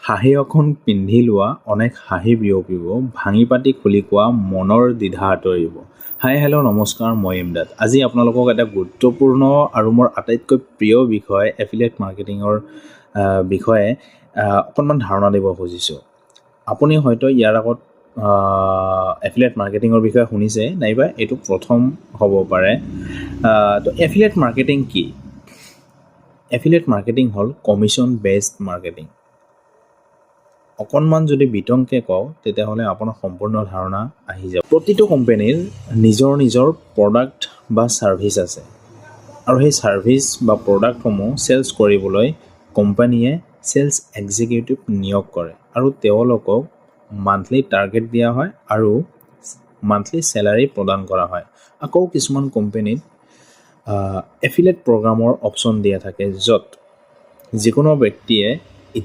হাঁহি অকণ পিন্ধি লোৱা অনেক হাঁহি বিয়পিব ভাঙি পাতি খুলি কোৱা মনৰ দ্বিধা আঁতৰিব। হাই হেল্ল' নমস্কাৰ, মই ইমদাদ। আজি আপোনালোকক এটা গুৰুত্বপূৰ্ণ আৰু মোৰ আটাইতকৈ প্ৰিয় বিষয় এফিলিয়েট মাৰ্কেটিঙৰ বিষয়ে অকণমান ধাৰণা দিব খুজিছোঁ। আপুনি হয়তো ইয়াৰ আগত এফিলিয়েট মাৰ্কেটিঙৰ বিষয়ে শুনিছে, নাইবা এইটো প্ৰথম হ'ব পাৰে। তো এফিলিয়েট মাৰ্কেটিং কি? এফিলিয়েট মাৰ্কেটিং হ'ল কমিশ্যন বেছড মাৰ্কেটিং। অকণমান যদি বিতংকৈ কওঁ তেতিয়াহ'লে আপোনাৰ সম্পূৰ্ণ ধাৰণা আহি যাব। প্ৰতিটো কোম্পানীৰ নিজৰ নিজৰ প্ৰডাক্ট বা ছাৰ্ভিচ আছে, আৰু সেই ছাৰ্ভিচ বা প্ৰডাক্টসমূহ চেলছ কৰিবলৈ কোম্পানীয়ে চেলছ এক্সিকিউটিভ নিয়োগ কৰে আৰু তেওঁলোকক মান্থলি টাৰ্গেট দিয়া হয় আৰু মান্থলি চেলাৰী প্ৰদান কৰা হয়। আকৌ কিছুমান কোম্পানীত এফিলিয়েট প্ৰগ্ৰামৰ অপশ্যন দিয়া থাকে, য'ত যিকোনো ব্যক্তিয়ে